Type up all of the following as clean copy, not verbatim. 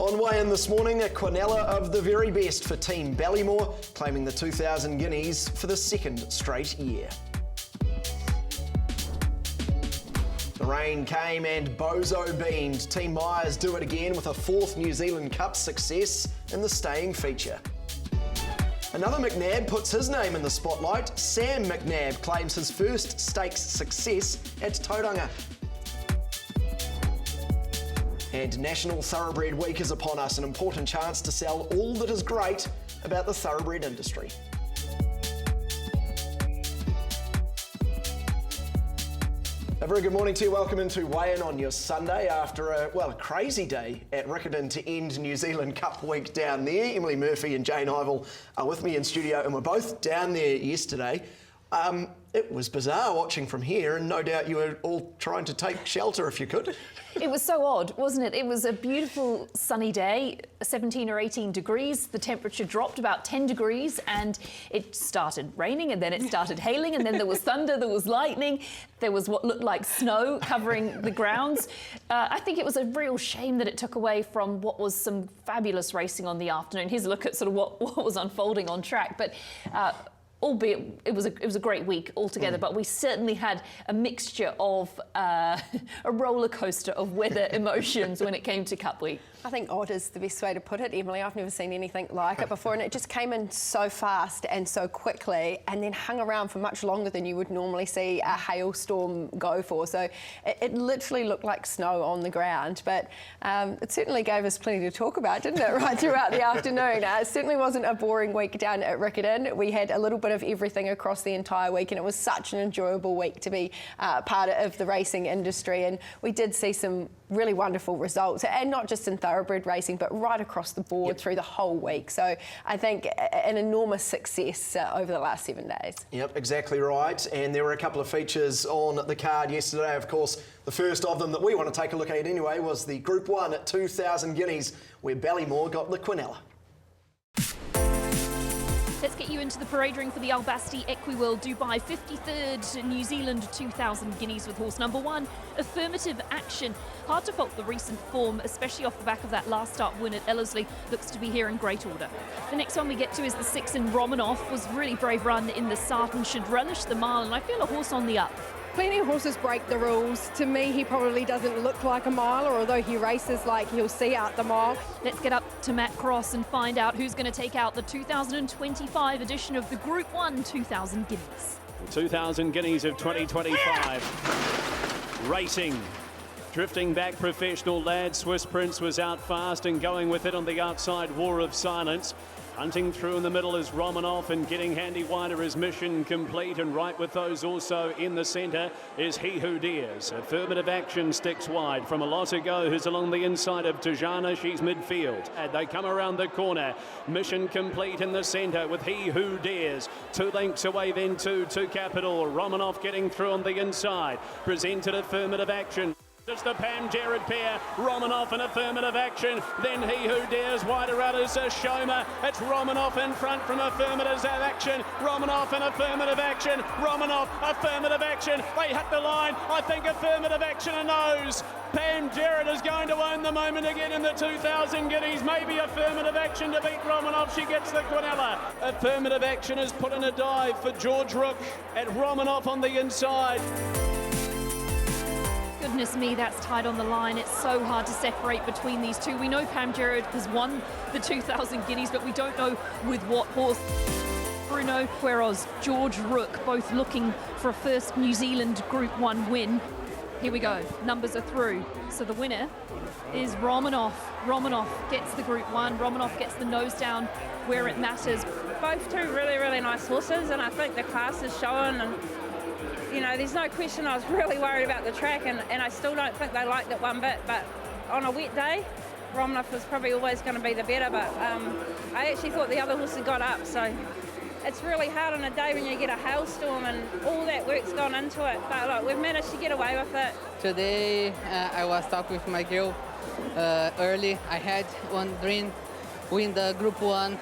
On way in this morning, a quinella of the very best for Team Ballymore, claiming the 2,000 Guineas for the second straight year. The rain came and bozo beamed. Team Myers do it again with a fourth New Zealand Cup success in the staying feature. Another McNab puts his name in the spotlight. Sam McNab claims his first stakes success at Tauranga. And National Thoroughbred Week is upon us, an important chance to sell all that is great about the thoroughbred industry. A very good morning to you. Welcome into Weigh In on your Sunday after a crazy day at Riccarton to end New Zealand Cup week down there. Emily Murphy and Jayne Ivil are with me in studio, and we're both down there yesterday. It was bizarre watching from here, and no doubt you were all trying to take shelter if you could. It was so odd, wasn't it? It was a beautiful sunny day, 17 or 18 degrees. The temperature dropped about 10 degrees and it started raining, and then it started hailing, and then there was thunder, there was lightning, there was what looked like snow covering the grounds. I think it was a real shame that it took away from what was some fabulous racing on the afternoon. Here's a look at sort of what was unfolding on track. But albeit it was a great week altogether, but we certainly had a mixture of a roller coaster of weather emotions when it came to Cup Week. I think odd is the best way to put it, Emily. I've never seen anything like it before, and it just came in so fast and so quickly, and then hung around for much longer than you would normally see a hailstorm go for. So it literally looked like snow on the ground, but it certainly gave us plenty to talk about, didn't it, right throughout the afternoon? It certainly wasn't a boring week down at Riccarton. We had a little bit of everything across the entire week, and it was such an enjoyable week to be part of the racing industry, and we did see some really wonderful results, and not just in thoroughbred racing, but right across the board through the whole week. So I think an enormous success over the last 7 days. Yep, exactly right. And there were a couple of features on the card yesterday. Of course, the first of them that we want to take a look at anyway was the Group 1 at 2,000 Guineas, where Ballymore got the quinella. Let's get you into the parade ring for the Albasti Equiworld Dubai 53rd New Zealand 2,000 Guineas with horse number 1, Affirmative Action. Hard to fault the recent form, especially off the back of that last start win at Ellerslie. Looks to be here in great order. The next one we get to is the 6 in Romanoff. Was really brave run in the start and should relish the mile, and I feel a horse on the up. Plenty of horses break the rules. To me, he probably doesn't look like a miler, although he races like he'll see out the mile. Let's get up to Matt Cross and find out who's going to take out the 2025 edition of the Group 1 2,000 Guineas. 2,000 Guineas of 2025. Racing. Drifting back, Professional Lad. Swiss Prince was out fast and going with it on the outside. War of Silence. Hunting through in the middle is Romanoff, and getting handy wider is Mission Complete, and right with those also in the centre is He Who Dares. Affirmative Action sticks wide from a lot to go, who's along the inside of Tajana. She's midfield. And they come around the corner. Mission Complete in the centre with He Who Dares. 2 lengths away then to Capital. Romanoff getting through on the inside. Presented Affirmative Action. It's the Pam Jared pair, Romanoff and Affirmative Action, then He Who Dares, wider out is Shoma. It's Romanoff in front from Affirmative Action, Romanoff and Affirmative Action, Romanoff, Affirmative Action, they hit the line, I think Affirmative Action a nose. Pam Jared is going to own the moment again in the 2,000 Guineas, maybe Affirmative Action to beat Romanoff, she gets the quinella. Affirmative Action has put in a dive for George Rook at Romanoff on the inside. Goodness me, that's tight on the line. It's so hard to separate between these two. We know Pam Jared has won the 2,000 Guineas, but we don't know with what horse. Bruno Queiroz, George Rook, both looking for a first New Zealand Group 1 win. Here we go, numbers are through. So the winner is Romanoff. Romanoff gets the Group 1. Romanoff gets the nose down where it matters. Both two really, really nice horses, and I think the class is showing, and you know, there's no question I was really worried about the track, and I still don't think they liked it one bit, but on a wet day, Romanoff was probably always going to be the better, but I actually thought the other horses got up, so it's really hard on a day when you get a hailstorm and all that work's gone into it, but look, we've managed to get away with it. Today I was talking with my girl early. I had one dream, win the Group 1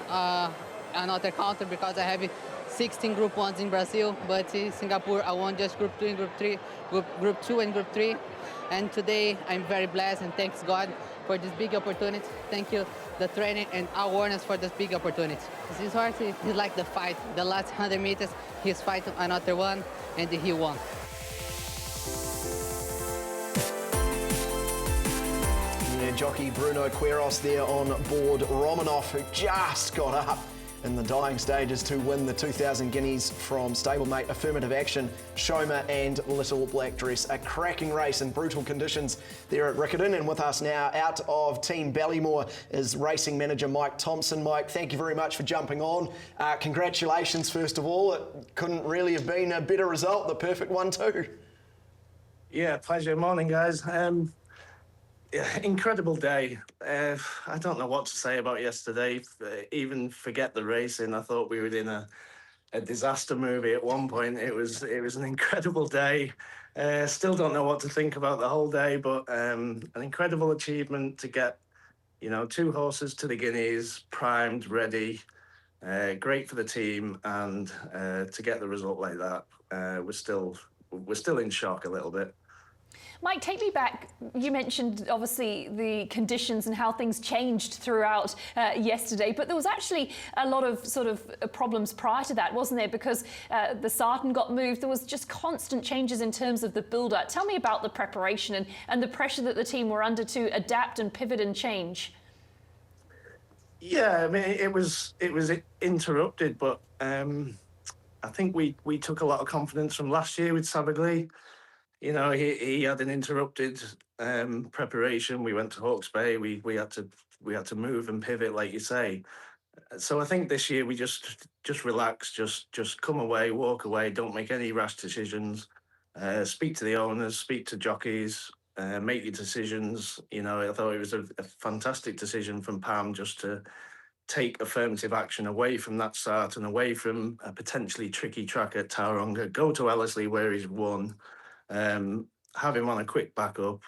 another counter, because I have 16 Group 1s in Brazil, but in Singapore I won just Group 2 and Group 3, Group 2 and Group 3. And today I'm very blessed and thanks God for this big opportunity. Thank you, the training and awareness for this big opportunity. This horse, he like the fight. The last 100 meters, he's fighting another one, and he won. Yeah, jockey Bruno Quiros there on board Romanov, who just got up in the dying stages to win the 2,000 guineas from stablemate Affirmative Action, Shoma and Little Black Dress. A cracking race in brutal conditions there at Riccarton. And with us now, out of Team Ballymore, is racing manager Mike Thompson. Mike, thank you very much for jumping on. Congratulations, first of all. It couldn't really have been a better result, the perfect one too. Yeah, pleasure. Morning, guys. Incredible day. I don't know what to say about yesterday. Even forget the racing. I thought we were in a disaster movie at one point. It was an incredible day. Still don't know what to think about the whole day, but an incredible achievement to get, you know, 2 horses to the Guineas, primed, ready. Great for the team, and to get the result like that, we're still in shock a little bit. Mike, take me back. You mentioned, obviously, the conditions and how things changed throughout yesterday, but there was actually a lot of sort of problems prior to that, wasn't there? Because the Sarton got moved. There was just constant changes in terms of the build-up. Tell me about the preparation and the pressure that the team were under to adapt and pivot and change. Yeah, I mean, it was interrupted, but I think we took a lot of confidence from last year with Sabagli. You know, he had an interrupted preparation. We went to Hawke's Bay. We had to move and pivot, like you say. So I think this year we just relax, just come away, walk away, don't make any rash decisions. Speak to the owners, speak to jockeys, make your decisions. You know, I thought it was a fantastic decision from Pam just to take affirmative action away from that start and away from a potentially tricky track at Tauranga, go to Ellerslie where he's won. Have him on a quick backup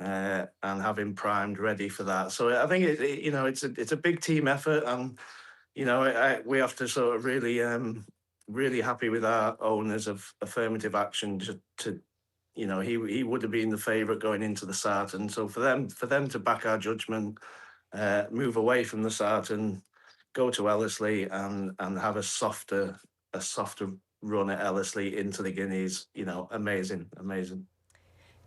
and have him primed, ready for that. So I think it's a big team effort, and you know we have to sort of really happy with our owners of Affirmative Action to you know he would have been the favourite going into the start, and so for them to back our judgment, move away from the start and go to Ellerslie and have a softer run at Ellerslie into the Guineas, you know, amazing.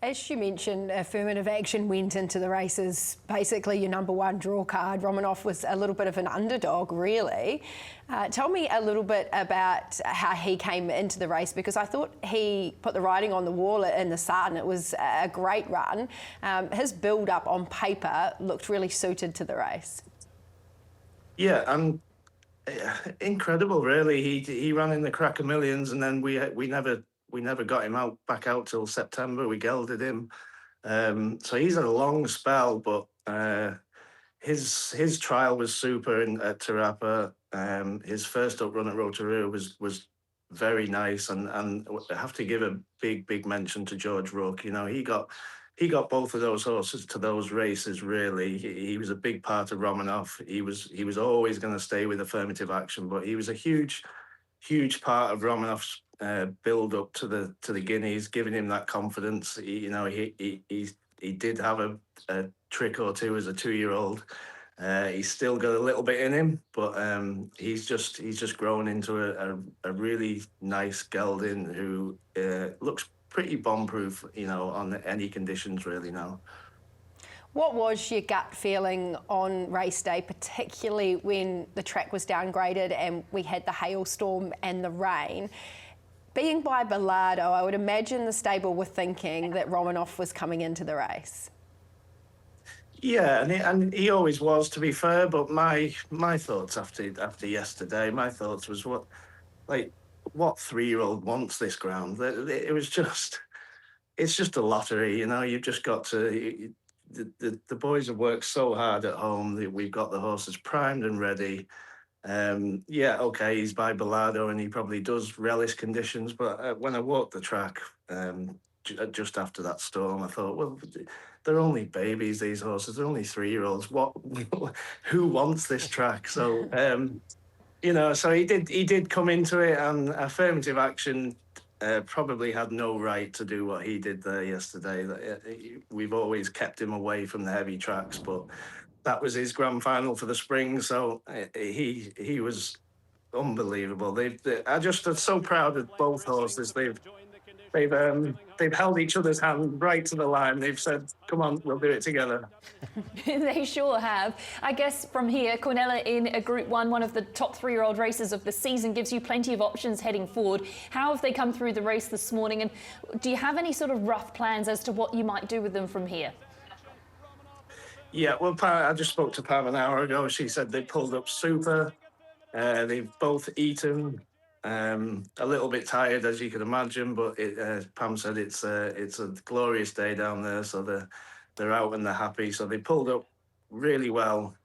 As you mentioned, Affirmative Action went into the races basically your number 1 draw card. Romanov was a little bit of an underdog, really. Tell me a little bit about how he came into the race, because I thought he put the writing on the wall in the Sarton. It was a great run. His build-up on paper looked really suited to the race. Yeah, and incredible, really. He ran in the Crack of Millions, and then we never got him back out till September. We gelded him, so he's had a long spell. But his trial was super at Tarapa. His first up run at Rotorua was very nice, and I have to give a big mention to George Rook. You know, he got both of those horses to those races, really. He was a big part of Romanov. He was always going to stay with Affirmative Action, but he was a huge part of Romanov's build up to the Guineas, giving him that confidence. He did have a trick or two as a 2-year-old. He's still got a little bit in him, but he's just grown into a really nice gelding who looks pretty bomb-proof, you know, on any conditions really now. What was your gut feeling on race day, particularly when the track was downgraded and we had the hailstorm and the rain? Being by Bilardo, I would imagine the stable were thinking that Romanov was coming into the race. Yeah, and he always was, to be fair. But my thoughts after yesterday, my thoughts was what 3-year-old wants this ground? It's just a lottery, you know. You've just got to. The boys have worked so hard at home. We've got the horses primed and ready. Yeah, okay, he's by Bilardo and he probably does relish conditions. But when I walked the track just after that storm, I thought, well, they're only babies, these horses. They're only 3-year-olds. Who wants this track? So. You know, so he did come into it, and Affirmative Action probably had no right to do what he did there yesterday. We've always kept him away from the heavy tracks, but that was his grand final for the spring, so he was unbelievable. I'm just so proud of both horses. They've held each other's hand right to the line. They've said, "Come on, we'll do it together." They sure have. I guess from here, Cornella in a Group 1, one of the top 3-year-old races of the season, gives you plenty of options heading forward. How have they come through the race this morning, and do you have any sort of rough plans as to what you might do with them from here? Yeah, well, I just spoke to Pam an hour ago. She said they pulled up super. They've both eaten. A little bit tired, as you can imagine, but Pam said it's a glorious day down there, so they're out and they're happy. So they pulled up really well.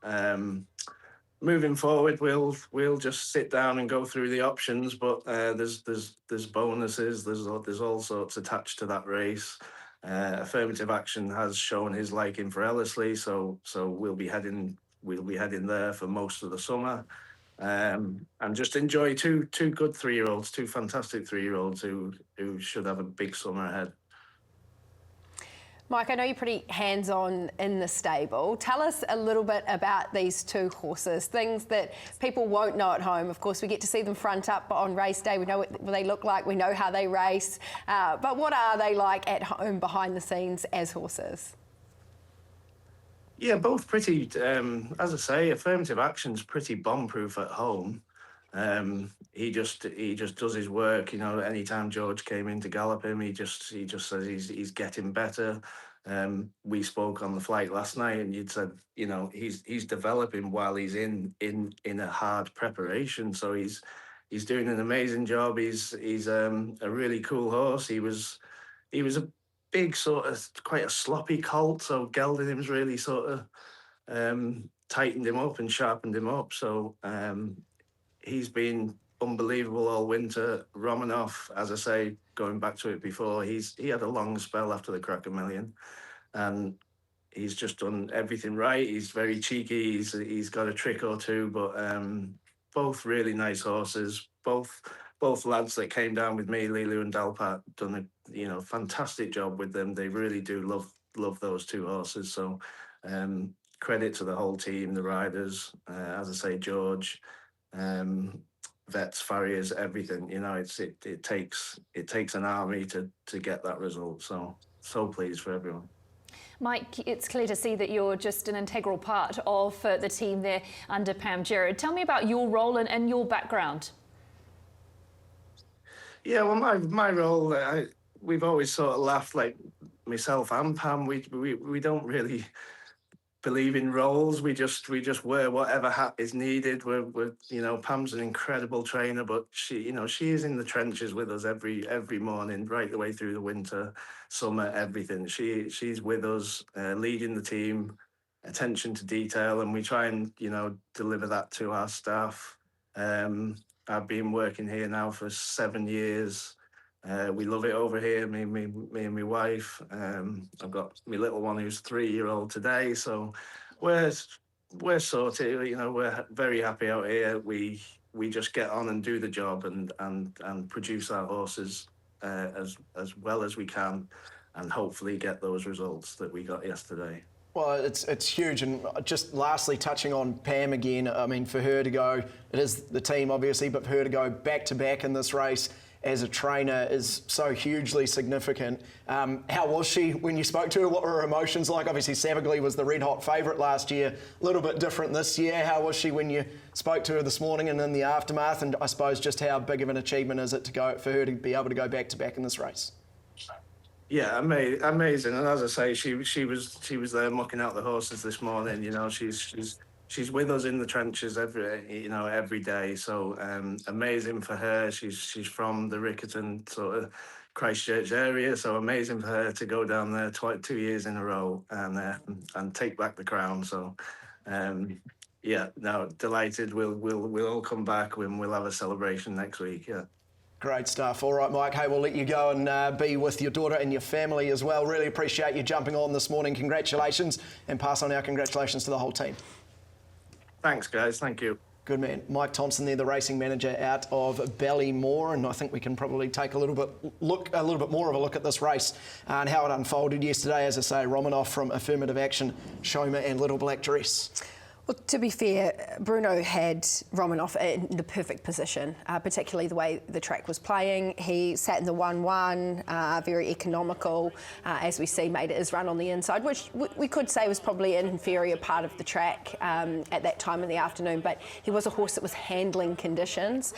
Moving forward, we'll just sit down and go through the options, but there's bonuses. There's all sorts attached to that race. Affirmative Action has shown his liking for Ellerslie, so we'll be heading there for most of the summer. And just enjoy two good 3-year-olds, two fantastic 3-year-olds who should have a big summer ahead. Mike, I know you're pretty hands-on in the stable. Tell us a little bit about these two horses, things that people won't know at home. Of course, we get to see them front up on race day. We know what they look like. We know how they race. But what are they like at home behind the scenes as horses? Yeah, both pretty, as I say, Affirmative Action's pretty bomb-proof at home. He just does his work. You know, anytime George came in to gallop him, he just says he's getting better. We spoke on the flight last night, and you'd said, you know, he's developing while he's in a hard preparation. So he's doing an amazing job. He's a really cool horse. He was a big sort of quite a sloppy colt, so Geldingham's really sort of tightened him up and sharpened him up. So he's been unbelievable all winter. Romanoff, as I say, going back to it before, he had a long spell after the Cracker Million, and he's just done everything right. He's very cheeky. He's got a trick or two, but both really nice horses. Both lads that came down with me, Lilu and Dalpat, done a fantastic job with them. They really do love those two horses. So credit to the whole team, the riders, as I say, George, vets, farriers, everything. You know, it takes an army to get that result. So pleased for everyone. Mike, it's clear to see that you're just an integral part of the team there under Pam Gerard. Tell me about your role and your background. Yeah, well, my role, we've always sort of laughed, like myself and Pam, we don't really believe in roles. We just wear whatever hat is needed. We're you know, Pam's an incredible trainer, but she is in the trenches with us every morning, right the way through the winter, summer, everything. She's with us, leading the team, attention to detail, and we try and, you know, deliver that to our staff. I've been working here now for 7 years. We love it over here, me and my wife. I've got my little one who's 3-year-old today, so we're sorted. You know, we're very happy out here. We just get on and do the job and produce our horses as well as we can, and hopefully get those results that we got yesterday. Well, it's huge. And just lastly, touching on Pam again, I mean, for her to go, it is the team obviously, but for her to go back-to-back in this race as a trainer is so hugely significant. How was she when you spoke to her? What were her emotions like? Obviously, Savagely was the red-hot favourite last year, a little bit different this year. How was she when you spoke to her this morning and in the aftermath? And I suppose just how big of an achievement is it for her to be able to go back-to-back in this race? Yeah, amazing. And as I say, she was there mucking out the horses this morning. You know, she's with us in the trenches every day. So amazing for her. She's from the Riccarton sort of Christchurch area. So amazing for her to go down there 2 years in a row and take back the crown. So yeah, no, delighted. We'll all come back when we'll have a celebration next week. Yeah. Great stuff. All right, Mike. Hey, we'll let you go and be with your daughter and your family as well. Really appreciate you jumping on this morning. Congratulations, and pass on our congratulations to the whole team. Thanks, guys. Thank you. Good man. Mike Thompson there, the racing manager out of Ballymore, and I think we can probably take a little bit more of a look at this race and how it unfolded yesterday. As I say, Romanoff from Affirmative Action, Shoma and Little Black Dress. Well, to be fair, Bruno had Romanoff in the perfect position, particularly the way the track was playing. He sat in the 1-1, very economical, as we see, made his run on the inside, which we could say was probably an inferior part of the track at that time in the afternoon, but he was a horse that was handling conditions.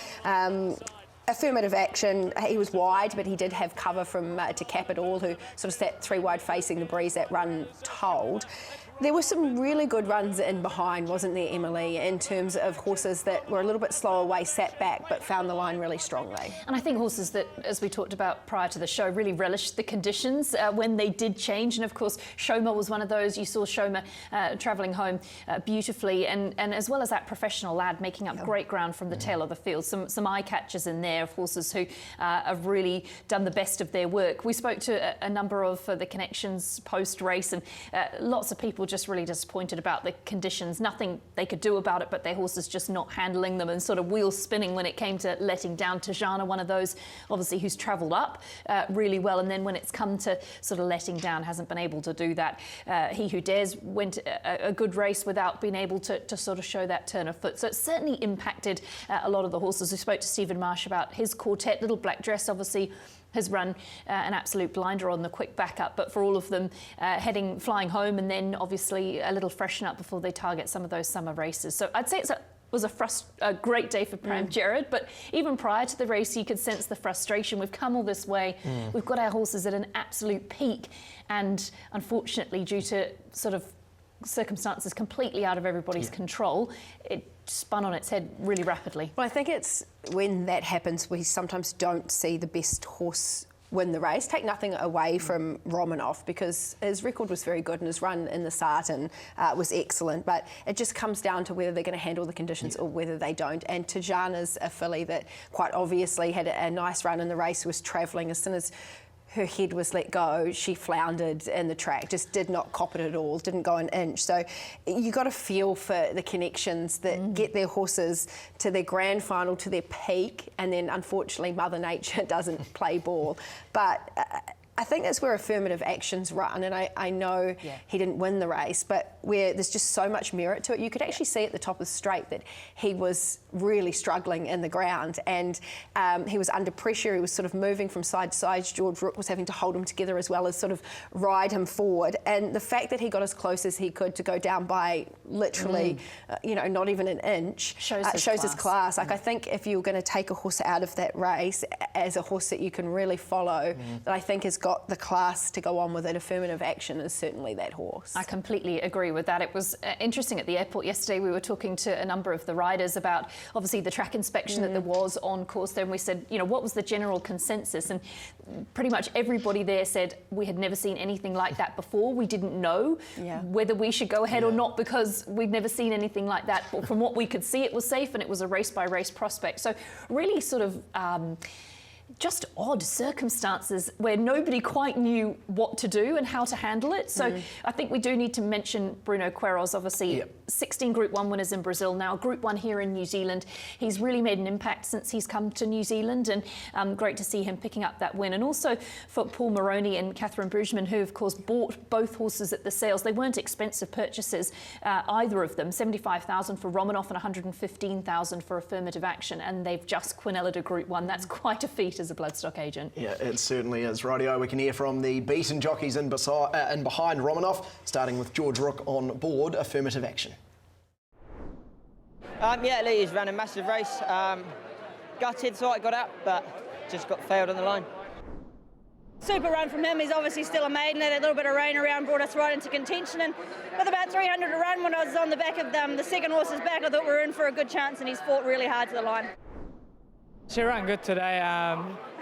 Affirmative Action, he was wide, but he did have cover from To Cap It All, who sort of sat 3 wide facing the breeze that run told. There were some really good runs in behind, wasn't there, Emily, in terms of horses that were a little bit slower away, sat back, but found the line really strongly. And I think horses that, as we talked about prior to the show, really relished the conditions when they did change. And of course, Shoma was one of those. You saw Shoma travelling home beautifully, and as well as that professional lad making up great ground from the tail of the field. Some eye catchers in there of horses who have really done the best of their work. We spoke to a number of the connections post-race, and lots of people just really disappointed about the conditions. Nothing they could do about it, but their horses just not handling them and sort of wheel spinning when it came to letting down. Tajana, one of those, obviously, who's travelled up really well, and then when it's come to sort of letting down, hasn't been able to do that. He Who Dares went a good race without being able to sort of show that turn of foot. So it certainly impacted a lot of the horses. We spoke to Stephen Marsh about his quartet. Little Black Dress, obviously, has run an absolute blinder on the quick backup, but for all of them flying home, and then obviously a little freshen up before they target some of those summer races. So I'd say it was a great day for Pram Jared, but even prior to the race you could sense the frustration. We've come all this way, we've got our horses at an absolute peak, and unfortunately, due to sort of circumstances completely out of everybody's control, it spun on its head really rapidly. Well, I think it's when that happens we sometimes don't see the best horse win the race. Take nothing away from Romanoff, because his record was very good and his run in the Sarton was excellent, but it just comes down to whether they're going to handle the conditions or whether they don't. And Tajana's a filly that quite obviously had a nice run in the race, was travelling. As soon as her head was let go, she floundered in the track, just did not cop it at all, didn't go an inch. So you got to feel for the connections that get their horses to their grand final, to their peak, and then unfortunately Mother Nature doesn't play ball. But I think that's where Affirmative Action's run, and I know he didn't win the race, but where there's just so much merit to it. You could actually see at the top of the straight that he was really struggling in the ground, and he was under pressure. He was sort of moving from side to side. George Rook was having to hold him together as well as sort of ride him forward. And the fact that he got as close as he could to go down by literally, not even an inch, shows his class. Like, I think if you're going to take a horse out of that race as a horse that you can really follow, that I think has got the class to go on with it, Affirmative Action is certainly that horse. I completely agree with that. It was interesting at the airport yesterday. We were talking to a number of the riders about obviously the track inspection that there was on course there, and we said, what was the general consensus? And pretty much everybody there said we had never seen anything like that before. We didn't know whether we should go ahead or not, because we'd never seen anything like that. But from what we could see, it was safe, and it was a race by race prospect. So really sort of just odd circumstances where nobody quite knew what to do and how to handle it. So I think we do need to mention Bruno Queiroz, obviously 16 Group 1 winners in Brazil now, Group 1 here in New Zealand. He's really made an impact since he's come to New Zealand, and great to see him picking up that win. And also for Paul Moroney and Catherine Brugman, who of course bought both horses at the sales. They weren't expensive purchases, either of them. $75,000 for Romanoff and $115,000 for Affirmative Action, and they've just Quinella to Group 1. That's quite a feat as a bloodstock agent. Yeah, it certainly is. Rightio, we can hear from the beaten jockeys in behind Romanoff, starting with George Rook on board Affirmative Action. Lee has ran a massive race. Gutted, thought I got out, but just got failed on the line. Super run from him. He's obviously still a maiden. Had a little bit of rain around, brought us right into contention, and with about 300 to run, when I was on the back of the second horse's back, I thought we were in for a good chance, and he's fought really hard to the line. She ran good today.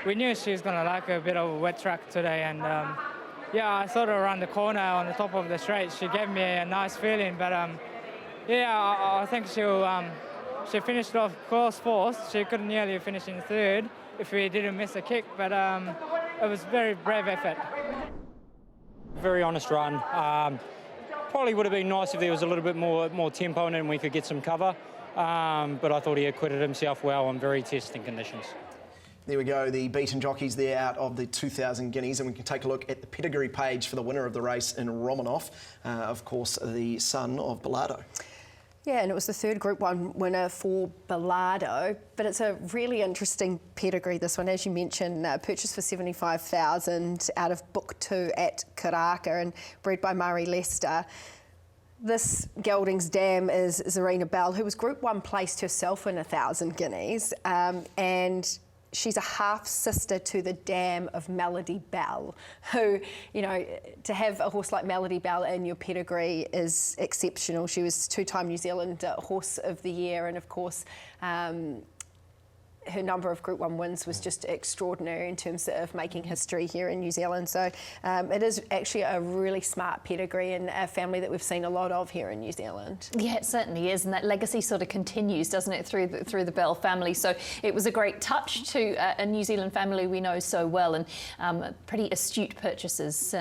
We knew she was going to like a bit of a wet track today, and I thought around the corner on the top of the straight, she gave me a nice feeling, but I think she finished off course fourth. She could nearly finish in third if we didn't miss a kick, but it was a very brave effort. Very honest run. Probably would have been nice if there was a little bit more tempo in it and we could get some cover. but I thought he acquitted himself well on very testing conditions. There we go, the beaten jockeys there out of the 2,000 Guineas, and we can take a look at the pedigree page for the winner of the race in Romanov, of course, the son of Bilardo. Yeah, and it was the third Group 1 winner for Bilardo, but it's a really interesting pedigree, this one. As you mentioned, purchased for $75,000 out of Book 2 at Karaka and bred by Murray Lester. This gelding's dam is Zarina Bell, who was Group 1 placed herself in 1,000 Guineas, and she's a half-sister to the dam of Melody Bell, who, you know, to have a horse like Melody Bell in your pedigree is exceptional. She was two-time New Zealand Horse of the Year, and of course, her number of Group 1 wins was just extraordinary in terms of making history here in New Zealand. So it is actually a really smart pedigree and a family that we've seen a lot of here in New Zealand. Yeah, it certainly is, and that legacy sort of continues, doesn't it, through the Bell family. So it was a great touch to a New Zealand family we know so well, and pretty astute purchases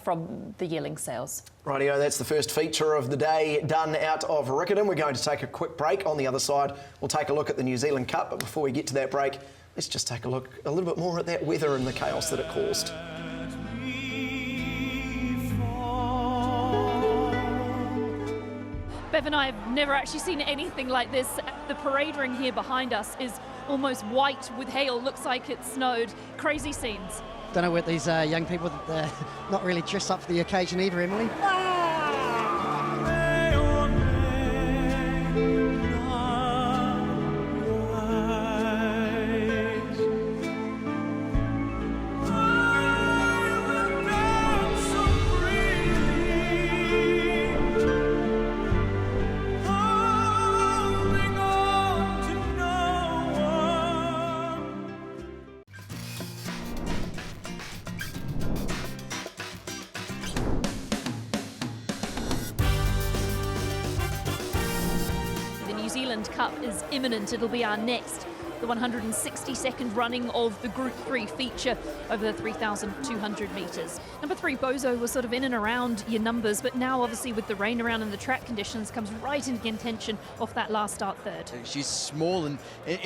from the yearling sales. Rightio, that's the first feature of the day done out of Riccarton. We're going to take a quick break. On the other side, we'll take a look at the New Zealand Cup, but before we get to that break, let's just take a look a little bit more at that weather and the chaos that it caused. Bev and I have never actually seen anything like this. The parade ring here behind us is almost white with hail. Looks like it snowed. Crazy scenes. Don't know what these young people, they're not really dressed up for the occasion either, Emily. Cup is imminent. It'll be our next, the 162nd running of the Group 3 feature over the 3,200 metres. Number 3, Bozo, was sort of in and around your numbers, but now obviously with the rain around and the track conditions comes right into contention off that last start third. She's small and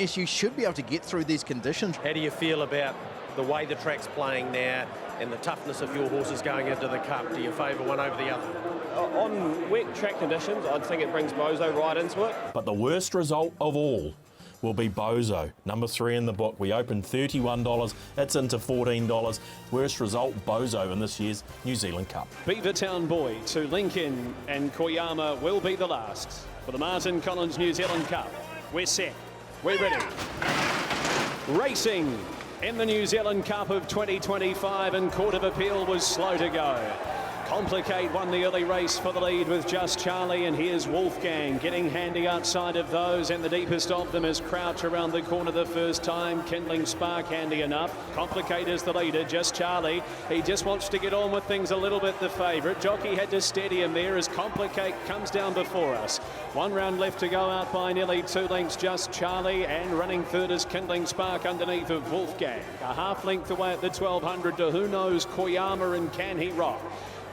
she should be able to get through these conditions. How do you feel about the way the track's playing now and the toughness of your horses going into the Cup? Do you favour one over the other? On wet track conditions, I'd think it brings Bozo right into it. But the worst result of all will be Bozo, number 3 in the book. We opened $31, it's into $14. Worst result, Bozo in this year's New Zealand Cup. Beavertown Boy to Lincoln and Koyama will be the last for the Martin Collins New Zealand Cup. We're set, we're ready. Racing in the New Zealand Cup of 2025, and Court of Appeal was slow to go. Complicate won the early race for the lead with Just Charlie, and here's Wolfgang getting handy outside of those, and the deepest of them is Crouch around the corner the first time. Kindling Spark handy enough. Complicate is the leader, Just Charlie. He just wants to get on with things a little bit, the favourite. Jockey had to steady him there as Complicate comes down before us. 1 round left to go, out by nearly 2 lengths, Just Charlie, and running third is Kindling Spark underneath of Wolfgang. A half length away at the 1200 to Who Knows Koyama and Can He Rock.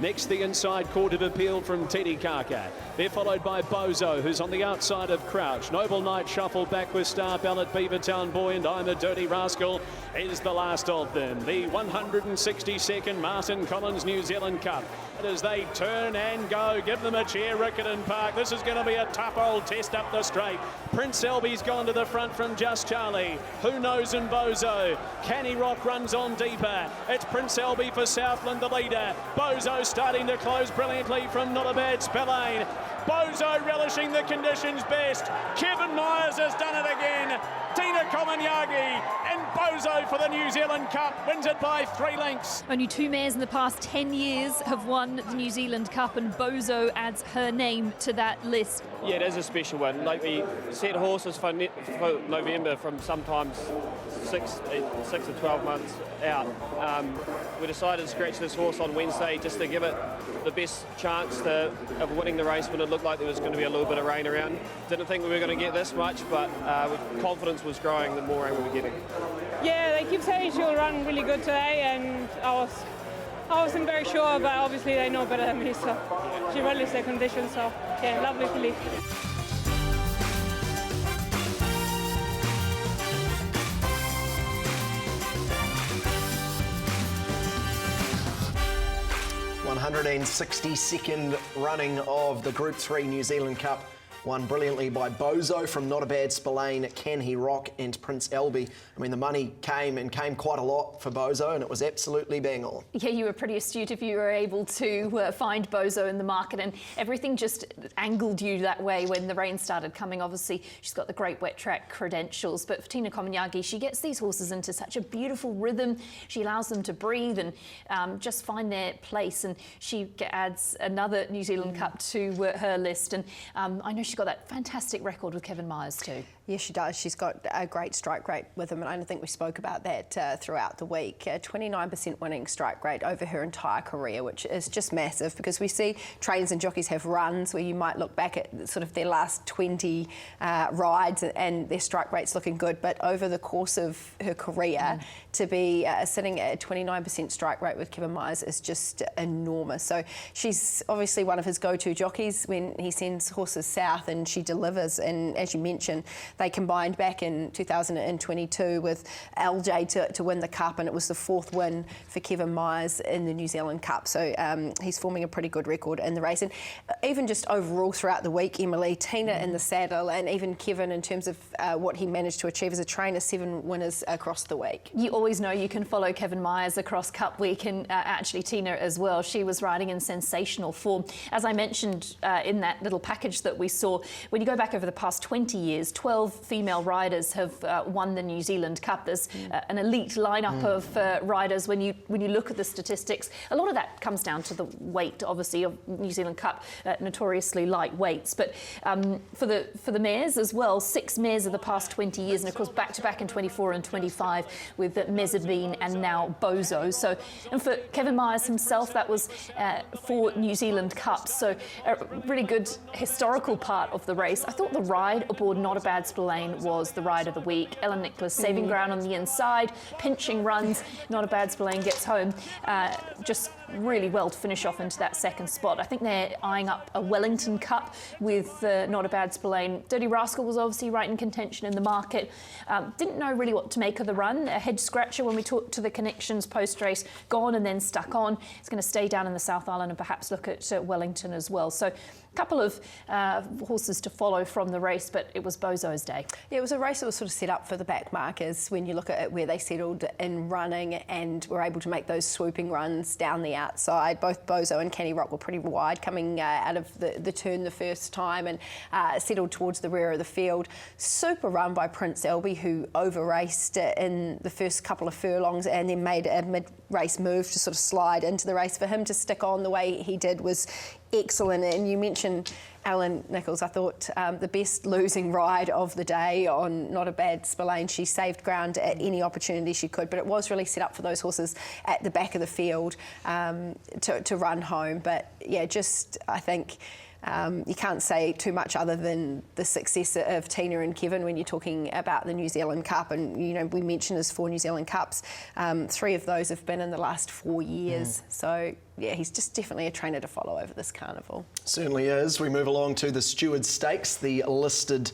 Next, the inside Court of Appeal from Titikaka. They're followed by Bozo, who's on the outside of Crouch. Noble Knight shuffled back with Star Ballot, Beavertown Boy, and I'm a Dirty Rascal is the last of them. The 162nd Martin Collins New Zealand Cup. And as they turn and go, give them a cheer, Riccarton Park. This is going to be a tough old test up the straight. Prince Selby's gone to the front from Just Charlie. Who Knows and Bozo. Canny Rock runs on deeper. It's Prince Selby for Southland, the leader. Bozo starting to close brilliantly from Not a Bad Spillane. Bozo relishing the conditions best. Kevin Myers has done it again. Tina Komanyagi and Bozo for the New Zealand Cup wins it by 3 lengths. Only 2 mares in the past 10 years have won the New Zealand Cup, and Bozo adds her name to that list. Yeah, it is a special one. Like, we set horses for November from sometimes 6 to 12 months out. We decided to scratch this horse on Wednesday just to give it the best chance of winning the race when it looked like there was going to be a little bit of rain around. Didn't think we were going to get this much, but confidence was growing the more rain we were getting. Yeah, they keep saying she'll run really good today, and I wasn't very sure, but obviously they know better than me, so she relished the conditions, so yeah, lovely filly. 162nd running of the Group 3 New Zealand Cup. Won brilliantly by Bozo from Not a Bad Spillane, Can He Rock and Prince Elby. I mean, the money came quite a lot for Bozo, and it was absolutely bang on. Yeah, you were pretty astute if you were able to find Bozo in the market, and everything just angled you that way when the rain started coming. Obviously, she's got the great wet track credentials, but for Tina Komanyagi, she gets these horses into such a beautiful rhythm. She allows them to breathe and just find their place, and she adds another New Zealand Cup to her list. And I know she's got that fantastic record with Kevin Myers too. Yes, she does. She's got a great strike rate with him, and I don't think we spoke about that throughout the week. 29% winning strike rate over her entire career, which is just massive, because we see trainers and jockeys have runs where you might look back at sort of their last 20 rides and their strike rate's looking good, but over the course of her career, to be sitting at a 29% strike rate with Kevin Myers is just enormous. So she's obviously one of his go-to jockeys when he sends horses south, and she delivers. And as you mentioned, they combined back in 2022 with LJ to win the Cup, and it was the 4th win for Kevin Myers in the New Zealand Cup. So he's forming a pretty good record in the race. And even just overall throughout the week, Emily, Tina in the saddle, and even Kevin in terms of what he managed to achieve as a trainer, 7 winners across the week. You always know you can follow Kevin Myers across Cup Week, and actually Tina as well. She was riding in sensational form. As I mentioned in that little package that we saw, when you go back over the past 20 years, 12 female riders have won the New Zealand Cup. There's an elite lineup of riders. When you look at the statistics, a lot of that comes down to the weight, obviously, of New Zealand Cup, notoriously light weights. But for the mares as well, 6 mares of the past 20 years, and of course back-to-back in 24 and 25 with Mezzabine and now Bozo. So, and for Kevin Myers himself, that was 4 New Zealand Cups. So a really good historical part of the race. I thought the ride aboard Not a Bad Spillane was the ride of the week. Ellen Nicholas saving ground on the inside, pinching runs. Not a Bad Spillane gets home just really well to finish off into that 2nd spot. I think they're eyeing up a Wellington Cup with Not a Bad Spillane. Dirty Rascal was obviously right in contention in the market. Didn't know really what to make of the run. A head scratcher when we talked to the connections post-race, gone and then stuck on. It's going to stay down in the South Island and perhaps look at Wellington as well. So a couple of horses to follow from the race, but it was Bozo's day. Yeah, it was a race that was sort of set up for the back markers when you look at it, where they settled in running and were able to make those swooping runs down the outside. Both Bozo and Can He Rock were pretty wide coming out of the turn the first time, and settled towards the rear of the field. Super run by Prince Elby, who over-raced in the first couple of furlongs and then made a mid-race move to sort of slide into the race. For him to stick on the way he did was excellent. And you mentioned Ellen Nichols. I thought the best losing ride of the day on Not a Bad Spillane. She saved ground at any opportunity she could, but it was really set up for those horses at the back of the field to run home. But yeah, just I think you can't say too much other than the success of Tina and Kevin when you're talking about the New Zealand Cup. And, you know, we mentioned his 4 New Zealand Cups. 3 of those have been in the last 4 years. So, yeah, he's just definitely a trainer to follow over this carnival. Certainly is. We move along to the Stewards Stakes, the listed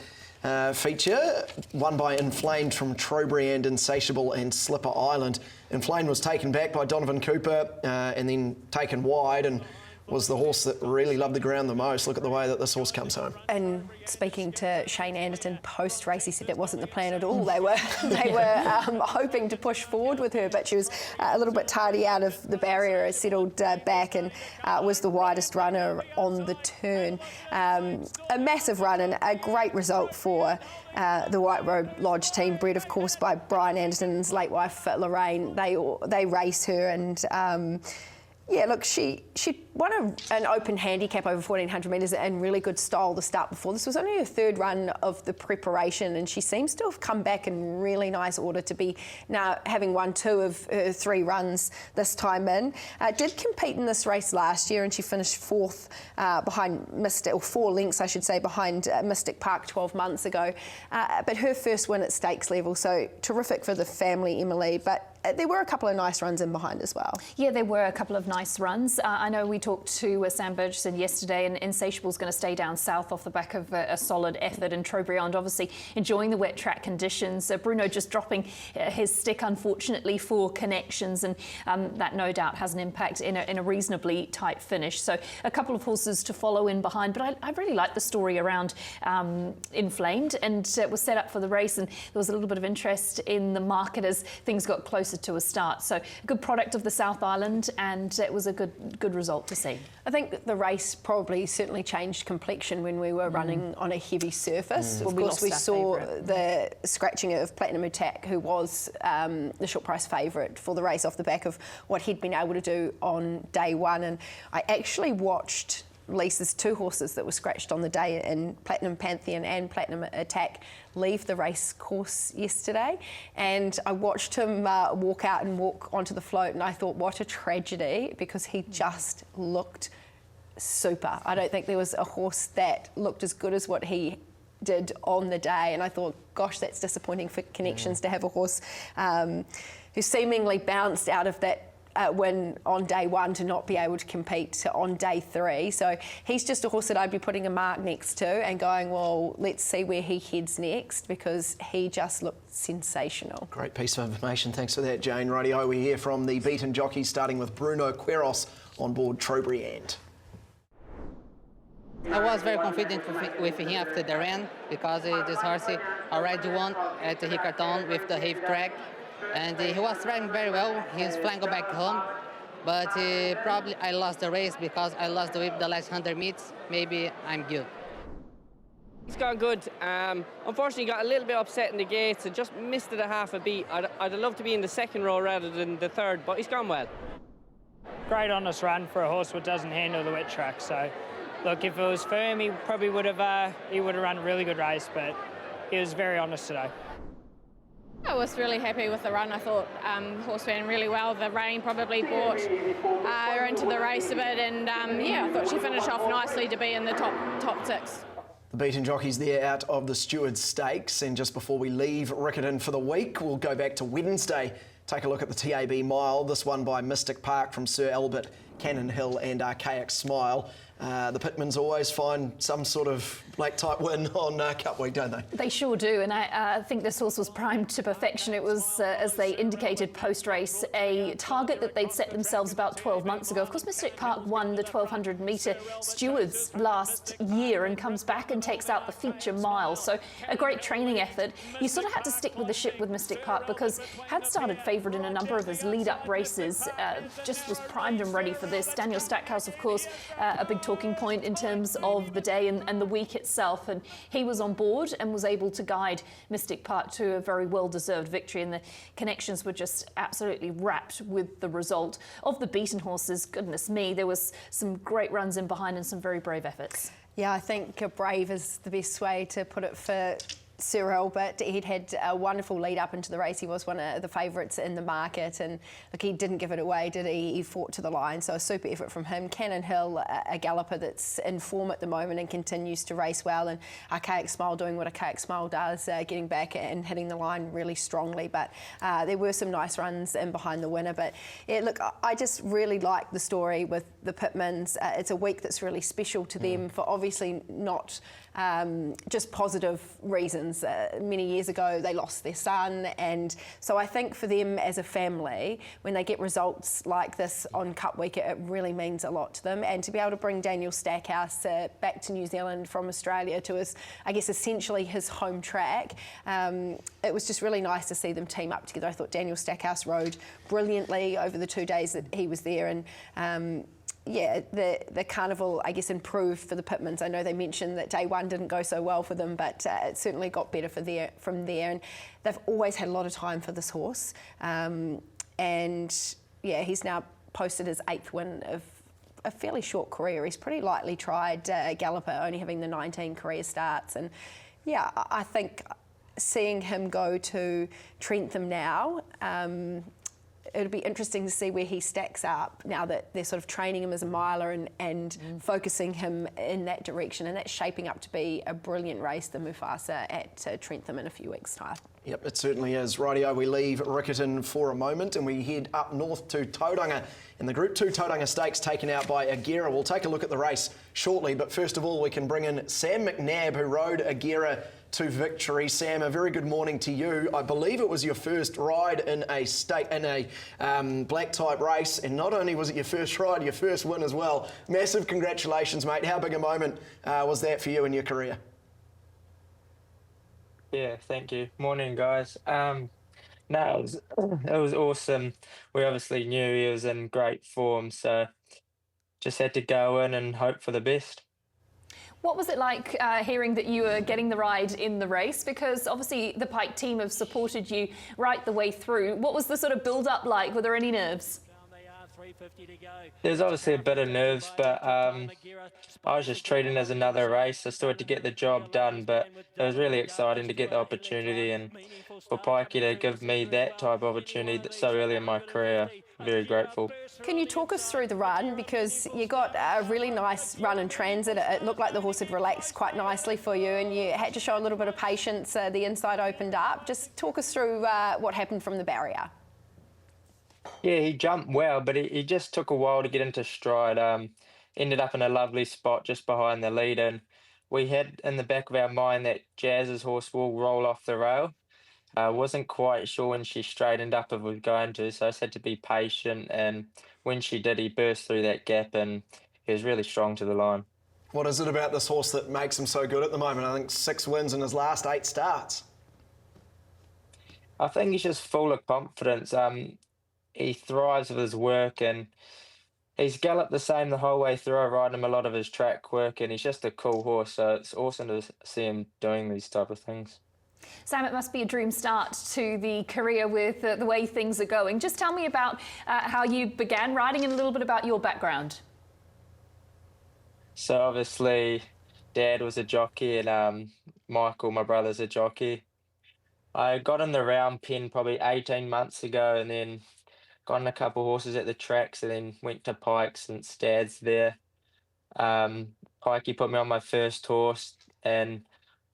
feature, won by Inflamed from Trowbridge and Insatiable and Slipper Island. Inflamed was taken back by Donovan Cooper and then taken wide, and was the horse that really loved the ground the most. Look at the way that this horse comes home. And speaking to Shane Anderton post-race, he said it wasn't the plan at all. They were hoping to push forward with her, but she was a little bit tardy out of the barrier, settled back, and was the widest runner on the turn. A massive run and a great result for the White Robe Lodge team, bred of course by Brian Anderton's late wife Lorraine. They race her, and yeah, look, she won an open handicap over 1,400 metres in really good style the start before. This was only her 3rd run of the preparation, and she seems to have come back in really nice order to be now having won 2 of her 3 runs this time in. Did compete in this race last year, and she finished 4th behind Mystic, or 4 lengths, I should say, behind Mystic Park 12 months ago. But her first win at stakes level, so terrific for the family, Emily. But there were a couple of nice runs in behind as well. Yeah, there were a couple of nice runs. I know we talked talked to Sam Burgesson yesterday, and Insatiable's going to stay down south off the back of a solid effort, and Thoroughbred obviously enjoying the wet track conditions. Bruno just dropping his stick, unfortunately, for Connections, and that no doubt has an impact in a reasonably tight finish. So a couple of horses to follow in behind, but I really like the story around Inflamed, and was set up for the race, and there was a little bit of interest in the market as things got closer to a start. So a good product of the South Island, and it was a good result to see. I think the race probably certainly changed complexion when we were running on a heavy surface. Of course, we saw the scratching of Platinum Attack, who was the short price favourite for the race off the back of what he'd been able to do on day one. And I actually watched Lisa's two horses that were scratched on the day in Platinum Pantheon and Platinum Attack leave the race course yesterday, and I watched him walk out and walk onto the float, and I thought, what a tragedy, because he just looked super. I don't think there was a horse that looked as good as what he did on the day, and I thought, gosh, that's disappointing for Connections to have a horse who seemingly bounced out of that win on day one to not be able to compete on day three. So he's just a horse that I'd be putting a mark next to and going, well, let's see where he heads next, because he just looked sensational. Great piece of information. Thanks for that, Jane. Rightio, we hear from the beaten jockeys, starting with Bruno Queiroz on board Thoroughbred. I was very confident with him after the run, because this horse already won at the Riccarton with the heavy track. And he was riding very well. He's flying back home, but probably I lost the race because I lost the whip the last 100 meters. Maybe I'm good. He's gone good. Unfortunately, got a little bit upset in the gates and just missed it a half a beat. I'd have loved to be in the second row rather than the third, but he's gone well. Great honest run for a horse that doesn't handle the wet track. So, look, if it was firm, he probably would have run a really good race, but he was very honest today. I was really happy with the run. I thought horse ran really well. The rain probably brought her into the race a bit, and yeah, I thought she finished off nicely to be in the top six. The beaten jockeys there out of the Stewards Stakes, and just before we leave Riccarton for the week, we'll go back to Wednesday. Take a look at the TAB Mile, this one by Mystic Park from Sir Albert, Cannon Hill and Archaic Smile. The Pitmans always find some sort of black-type win on Cup Week, don't they? They sure do, and I think this horse was primed to perfection. It was, as they indicated post-race, a target that they'd set themselves about 12 months ago. Of course, Mystic Park won the 1,200-metre Stewards last year and comes back and takes out the feature mile. So a great training effort. You sort of had to stick with the ship with Mystic Park because had started favourite in a number of his lead-up races, just was primed and ready for this. Daniel Stackhouse, of course, a big talking point in terms of the day and the week itself, and he was on board and was able to guide Mystic Park to a very well-deserved victory, and the Connections were just absolutely wrapped with the result. Of the beaten horses, goodness me, there was some great runs in behind and some very brave efforts. Yeah, I think brave is the best way to put it for Sir Albert. He'd had a wonderful lead up into the race. He was one of the favourites in the market, and look, he didn't give it away, did he? He fought to the line, so a super effort from him. Cannon Hill, a galloper that's in form at the moment and continues to race well, and Archaic Smile doing what Archaic Smile does, getting back and hitting the line really strongly. But there were some nice runs in behind the winner. But yeah, look, I just really like the story with the Pitmans. It's a week that's really special to them for obviously not just positive reasons. Many years ago they lost their son, and so I think for them as a family, when they get results like this on Cup Week, it really means a lot to them. And to be able to bring Daniel Stackhouse back to New Zealand from Australia to his, I guess, essentially his home track, it was just really nice to see them team up together. I thought Daniel Stackhouse rode brilliantly over the 2 days that he was there, and yeah, the carnival, I guess, improved for the Pitmans. I know they mentioned that day one didn't go so well for them, but it certainly got better from there. And they've always had a lot of time for this horse. And yeah, he's now posted his 8th win of a fairly short career. He's pretty lightly tried galloper, only having the 19 career starts. And yeah, I think seeing him go to Trentham now, it'll be interesting to see where he stacks up now that they're sort of training him as a miler and focusing him in that direction, and that's shaping up to be a brilliant race, the Mufasa at Trentham in a few weeks' time. Yep, it certainly is. Rightio, we leave Riccarton for a moment and we head up north to Tauranga in the Group 2 Tauranga Stakes taken out by Agera. We'll take a look at the race shortly, but first of all we can bring in Sam McNab, who rode Agera to victory. Sam, a very good morning to you. I believe it was your first ride in a black type race, and not only was it your first ride, your first win as well. Massive congratulations, mate. How big a moment was that for you in your career? Yeah, thank you. Morning, guys. No, it was awesome. We obviously knew he was in great form, so just had to go in and hope for the best. What was it like hearing that you were getting the ride in the race? Because obviously the Pike team have supported you right the way through. What was the sort of build-up like? Were there any nerves? There's obviously a bit of nerves, but I was just treating it as another race. I still had to get the job done, but it was really exciting to get the opportunity, and for Pikey to give me that type of opportunity so early in my career, very grateful. Can you talk us through the run? Because you got a really nice run in transit. It looked like the horse had relaxed quite nicely for you, and you had to show a little bit of patience. The inside opened up. Just talk us through what happened from the barrier. Yeah, he jumped well, but he just took a while to get into stride. Ended up in a lovely spot just behind the lead, and we had in the back of our mind that Jazz's horse will roll off the rail. Wasn't quite sure when she straightened up if it was going to, so I just had to be patient, and when she did, he burst through that gap and he was really strong to the line. What is it about this horse that makes him so good at the moment? I think 6 wins in his last 8 starts. I think he's just full of confidence. He thrives with his work, and he's galloped the same the whole way through. I ride him a lot of his track work, and he's just a cool horse, so it's awesome to see him doing these type of things. Sam, it must be a dream start to the career with the way things are going. Just tell me about how you began riding and a little bit about your background. So obviously, Dad was a jockey, and Michael, my brother's a jockey. I got in the round pen probably 18 months ago, and then got in a couple of horses at the tracks, and then went to Pike since Dad's there. Pikey put me on my first horse, and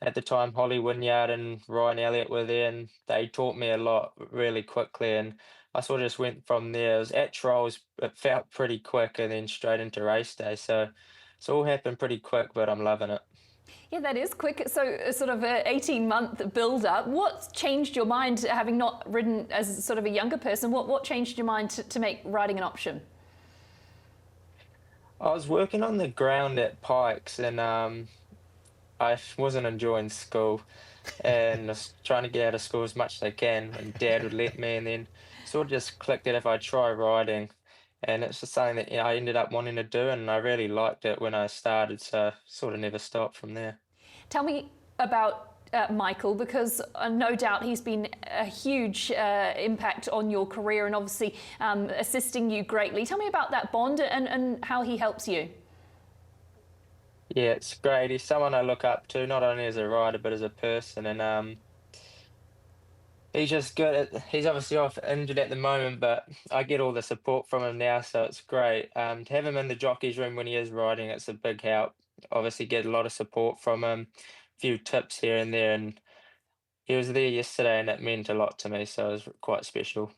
at the time Holly Wynyard and Ryan Elliott were there, and they taught me a lot really quickly, and I sort of just went from there. It was at trials, it felt pretty quick, and then straight into race day, so it's all happened pretty quick, but I'm loving it. Yeah, that is quick. So sort of an 18-month build-up. What changed your mind, having not ridden as sort of a younger person? What changed your mind to make riding an option? I was working on the ground at Pikes, and I wasn't enjoying school, and I was trying to get out of school as much as I can, and Dad would let me, and then sort of just clicked that if I try riding. And it's just something that I ended up wanting to do, and I really liked it when I started, so sort of never stopped from there. Tell me about Michael, because no doubt he's been a huge impact on your career and obviously assisting you greatly. Tell me about that bond and how he helps you. Yeah, it's great. He's someone I look up to, not only as a rider but as a person, and he's just good. He's obviously off injured at the moment, but I get all the support from him now, so it's great. To have him in the jockey's room when he is riding, it's a big help. Obviously get a lot of support from him, a few tips here and there, and he was there yesterday and it meant a lot to me, so it was quite special.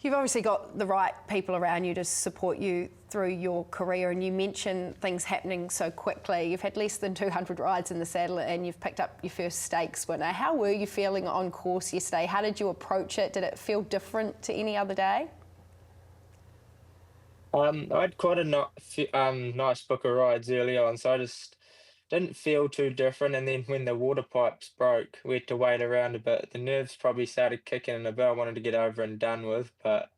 You've obviously got the right people around you to support you through your career, and you mentioned things happening so quickly. You've had less than 200 rides in the saddle and you've picked up your first stakes winner. How were you feeling on course yesterday? How did you approach it? Did it feel different to any other day? I had quite a nice book of rides early on, so I just didn't feel too different. And then when the water pipes broke, we had to wait around a bit. The nerves probably started kicking in a bit. I wanted to get over and done with, but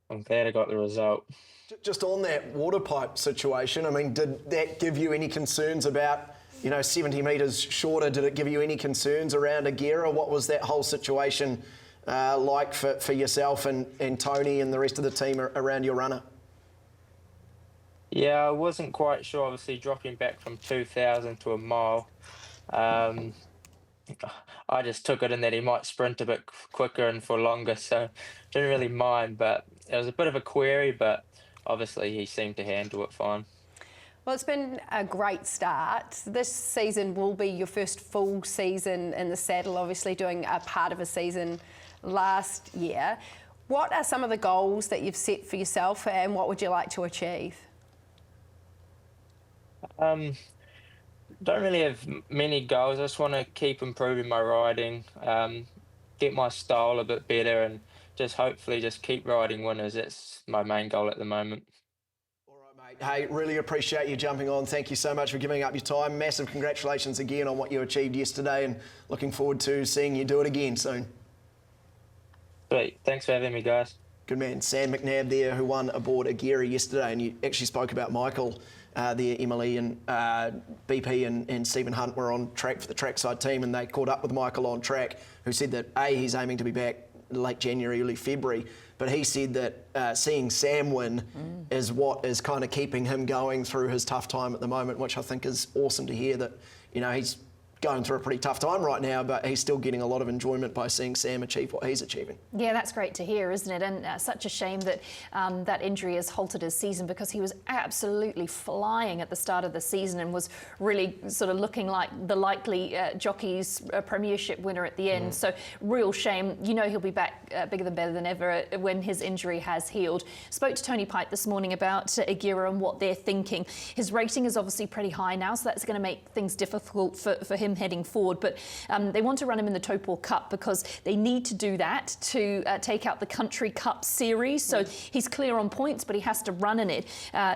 I'm glad I got the result. Just on that water pipe situation, I mean, did that give you any concerns about, 70 metres shorter? Did it give you any concerns around Agera? What was that whole situation like for yourself and Tony and the rest of the team around your runner? Yeah, I wasn't quite sure, obviously, dropping back from 2,000 to a mile. I just took it in that he might sprint a bit quicker and for longer, so didn't really mind, but it was a bit of a query, but obviously he seemed to handle it fine. Well, it's been a great start. This season will be your first full season in the saddle, obviously doing a part of a season last year. What are some of the goals that you've set for yourself and what would you like to achieve? Don't really have many goals. I just want to keep improving my riding, get my style a bit better and just hopefully just keep riding winners. That's my main goal at the moment. Hey, really appreciate you jumping on. Thank you so much for giving up your time. Massive congratulations again on what you achieved yesterday and looking forward to seeing you do it again soon. Great. Thanks for having me, guys. Good man. Sam McNab there, who won aboard a Geary yesterday, and you actually spoke about Michael there, Emily, and BP and Stephen Hunt were on track for the trackside team, and they caught up with Michael on track, who said that he's aiming to be back late January, early February, but he said that seeing Sam win is what is kind of keeping him going through his tough time at the moment, which I think is awesome to hear that, you know, he's going through a pretty tough time right now, but he's still getting a lot of enjoyment by seeing Sam achieve what he's achieving. Yeah, that's great to hear, isn't it? And such a shame that that injury has halted his season, because he was absolutely flying at the start of the season and was really sort of looking like the likely jockey's premiership winner at the end. So real shame. You know he'll be back bigger than better than ever when his injury has healed. Spoke to Tony Pike this morning about Agira and what they're thinking. His rating is obviously pretty high now, so that's going to make things difficult for him heading forward, but they want to run him in the Thoroughbred Cup because they need to do that to take out the Country Cup series. So he's clear on points, but he has to run in it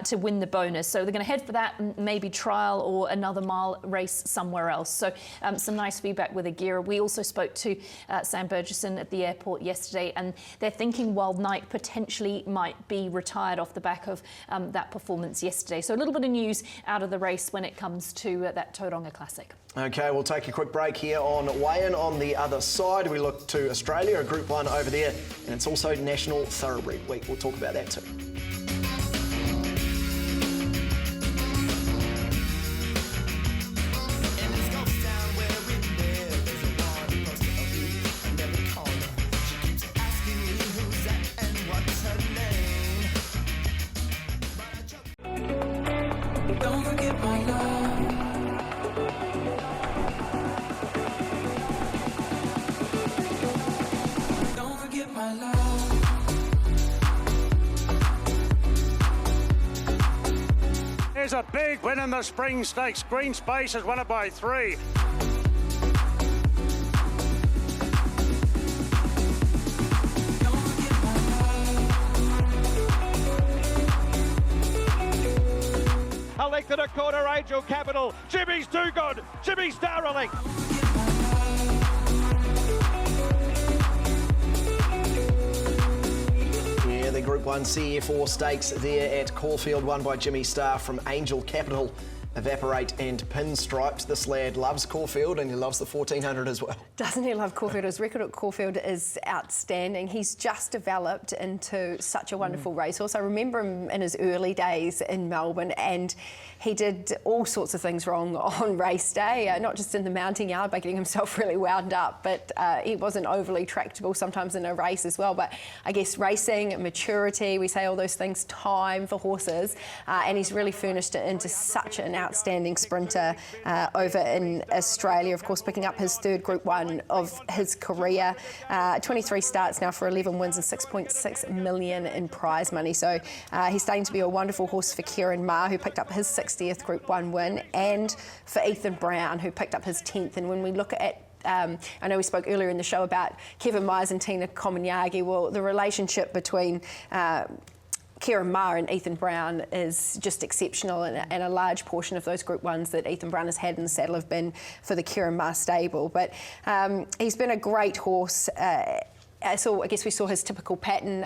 to win the bonus. So they're going to head for that, maybe trial or another mile race somewhere else. So some nice feedback with Agira. We also spoke to Sam Burgesson at the airport yesterday, and they're thinking Wild Knight potentially might be retired off the back of that performance yesterday. So a little bit of news out of the race when it comes to that Tauranga Classic. Okay, we'll take a quick break here on Weigh-In. On the other side, we look to Australia, a Group 1 over there, and it's also National Thoroughbred Week. We'll talk about that too. Don't forget my love. There's a big win in the Spring Stakes. Green Space has won it by 3. A length and a quarter, Angel Capital. Jimmy's too good. Jimmy's Starling. Yeah, the Group 1 CF4 Stakes there at Caulfield, won by Jimmy Starr from Angel Capital. Evaporate and Pinstriped. This lad loves Caulfield and he loves the 1400 as well. Doesn't he love Caulfield? His record at Caulfield is outstanding. He's just developed into such a wonderful racehorse. I remember him in his early days in Melbourne, and he did all sorts of things wrong on race day, not just in the mounting yard by getting himself really wound up, but he wasn't overly tractable sometimes in a race as well. But I guess racing, maturity, we say all those things, time for horses, and he's really furnished it into such an outstanding sprinter over in Australia, of course, picking up his third Group 1 of his career. 23 starts now for 11 wins and 6.6 million in prize money. So he's starting to be a wonderful horse for Kieran Maher, who picked up his 60th Group 1 win, and for Ethan Brown, who picked up his 10th. And when we look at I know we spoke earlier in the show about Kevin Myers and Tina Komanyagi. Well, the relationship between Kieran Maher and Ethan Brown is just exceptional, and a large portion of those Group 1s that Ethan Brown has had in the saddle have been for the Kieran Maher stable. But he's been a great horse. So I guess we saw his typical pattern,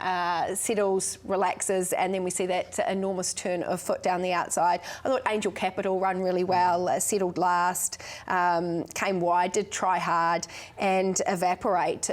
settles, relaxes, and then we see that enormous turn of foot down the outside. I thought Angel Capital ran really well, settled last, came wide, did try hard, and Evaporate,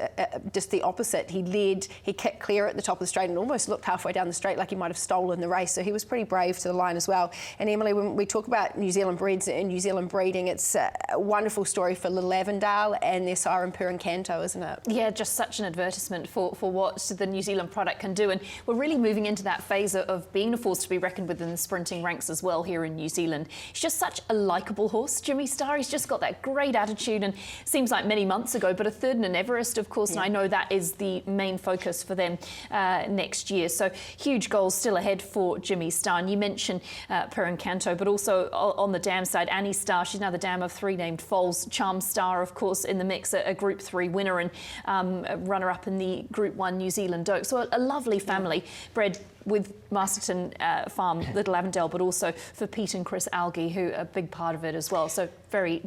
just the opposite. He led, he kicked clear at the top of the straight and almost looked halfway down the straight like he might have stolen the race, so he was pretty brave to the line as well. And Emily, when we talk about New Zealand breds and New Zealand breeding, it's a wonderful story for Little Avondale and their Siren Pur and Canto, isn't it? Yeah, just such an adversity advertisement for what the New Zealand product can do. And we're really moving into that phase of being a force to be reckoned with in the sprinting ranks as well here in New Zealand. He's just such a likeable horse, Jimmy Star. He's just got that great attitude, and seems like many months ago, but a third in an Everest, of course, and I know that is the main focus for them next year. So huge goals still ahead for Jimmy Star. And you mentioned Perencanto, but also on the dam side, Annie Star. She's now the dam of 3 named foals. Charm Star, of course, in the mix, a Group 3 winner and a runner-up in the Group 1 New Zealand Oaks. So a lovely family, bred with Masterton Farm, Little Avondale, but also for Pete and Chris Algie, who are a big part of it as well. So very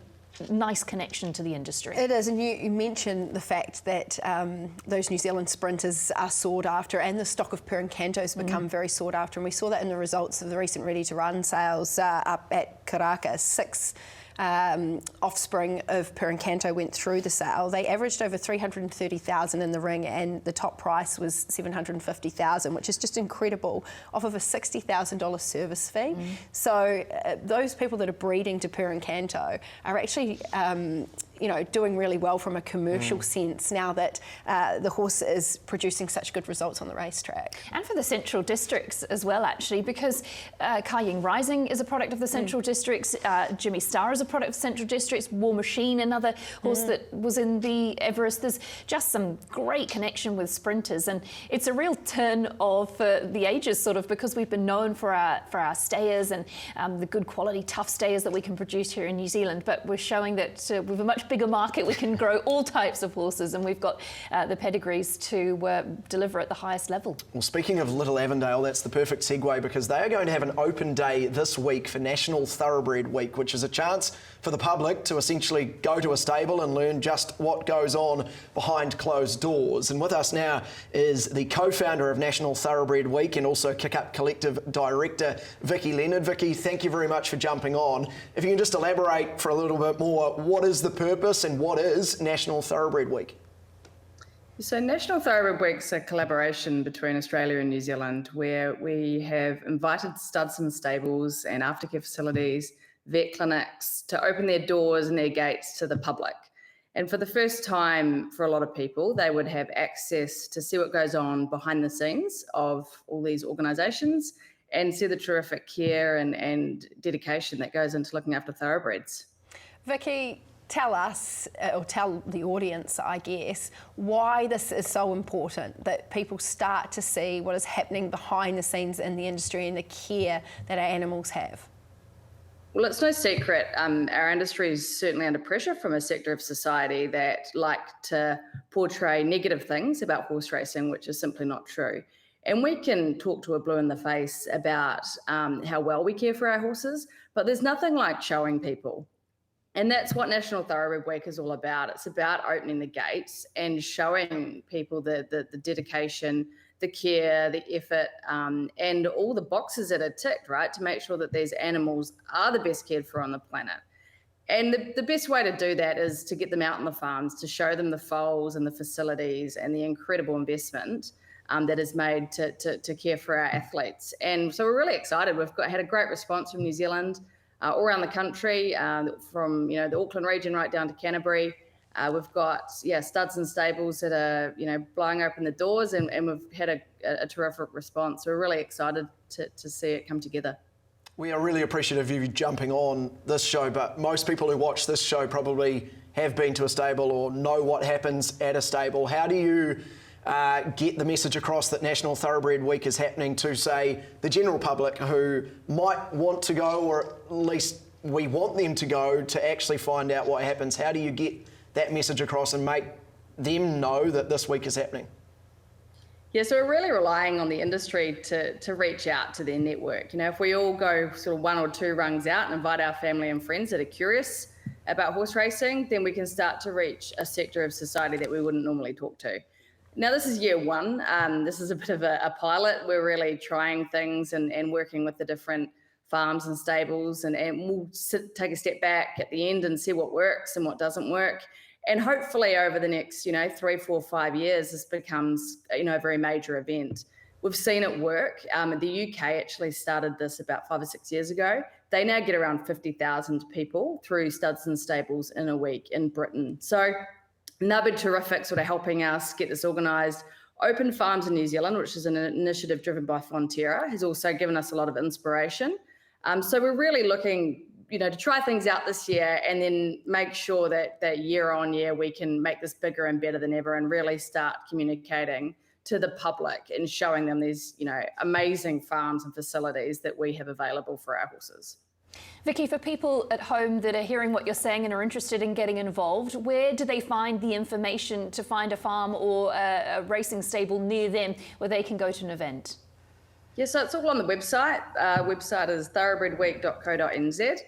nice connection to the industry. It is, and you mentioned the fact that those New Zealand sprinters are sought after, and the stock of Perencanto has become very sought after, and we saw that in the results of the recent Ready to Run sales up at Karaka. 6 offspring of Perencanto went through the sale. They averaged over 330,000 in the ring, and the top price was 750,000, which is just incredible, off of a $60,000 service fee. So those people that are breeding to Perencanto are actually doing really well from a commercial sense now that the horse is producing such good results on the racetrack. And for the Central Districts as well, actually, because Kaiying Rising is a product of the Central Districts, Jimmy Star is a product of Central Districts, War Machine, another horse that was in the Everest. There's just some great connection with sprinters, and it's a real turn of the ages, sort of, because we've been known for our stayers and the good quality, tough stayers that we can produce here in New Zealand, but we're showing that with a much bigger market, we can grow all types of horses, and we've got the pedigrees to deliver at the highest level. Well, speaking of Little Avondale, that's the perfect segue, because they are going to have an open day this week for National Thoroughbred Week, which is a chance for the public to essentially go to a stable and learn just what goes on behind closed doors. And with us now is the co-founder of National Thoroughbred Week and also Kick Up Collective Director, Vicky Leonard. Vicky, thank you very much for jumping on. If you can just elaborate for a little bit more, what is the purpose and what is National Thoroughbred Week? So National Thoroughbred Week's a collaboration between Australia and New Zealand, where we have invited studs and stables and aftercare facilities, vet clinics to open their doors and their gates to the public. And for the first time for a lot of people, they would have access to see what goes on behind the scenes of all these organisations and see the terrific care and dedication that goes into looking after thoroughbreds. Vicky, tell us, or tell the audience, I guess, why this is so important, that people start to see what is happening behind the scenes in the industry and the care that our animals have. Well, it's no secret, our industry is certainly under pressure from a sector of society that like to portray negative things about horse racing, which is simply not true. And we can talk to a blue in the face about how well we care for our horses, but there's nothing like showing people. And that's what National Thoroughbred Week is all about. It's about opening the gates and showing people the dedication, the care, the effort, and all the boxes that are ticked, right, to make sure that these animals are the best cared for on the planet. And the best way to do that is to get them out on the farms, to show them the foals and the facilities and the incredible investment that is made to care for our athletes. And so we're really excited. We've had a great response from New Zealand, all around the country, from the Auckland region right down to Canterbury. We've got studs and stables that are blowing open the doors, and we've had a terrific response. We're really excited to see it come together. We are really appreciative of you jumping on this show, but most people who watch this show probably have been to a stable or know what happens at a stable. How do you get the message across that National Thoroughbred Week is happening to, say, the general public who might want to go, or at least we want them to go, to actually find out what happens? How do you get that message across and make them know that this week is happening? Yeah, so we're really relying on the industry to reach out to their network. If we all go sort of 1 or 2 rungs out and invite our family and friends that are curious about horse racing, then we can start to reach a sector of society that we wouldn't normally talk to. Now, this is year 1. This is a bit of a pilot. We're really trying things and working with the different farms and stables, and we'll take a step back at the end and see what works and what doesn't work. And hopefully over the next, 3, 4, 5 years, this becomes, a very major event. We've seen it work. The UK actually started this about 5 or 6 years ago. They now get around 50,000 people through studs and stables in a week in Britain. So And they've been terrific sort of helping us get this organised. Open Farms in New Zealand, which is an initiative driven by Fonterra, has also given us a lot of inspiration. So we're really looking, to try things out this year and then make sure that year on year we can make this bigger and better than ever and really start communicating to the public and showing them these, amazing farms and facilities that we have available for our horses. Vicky, for people at home that are hearing what you're saying and are interested in getting involved, where do they find the information to find a farm or a racing stable near them where they can go to an event? Yeah, so it's all on the website. Website is thoroughbredweek.co.nz.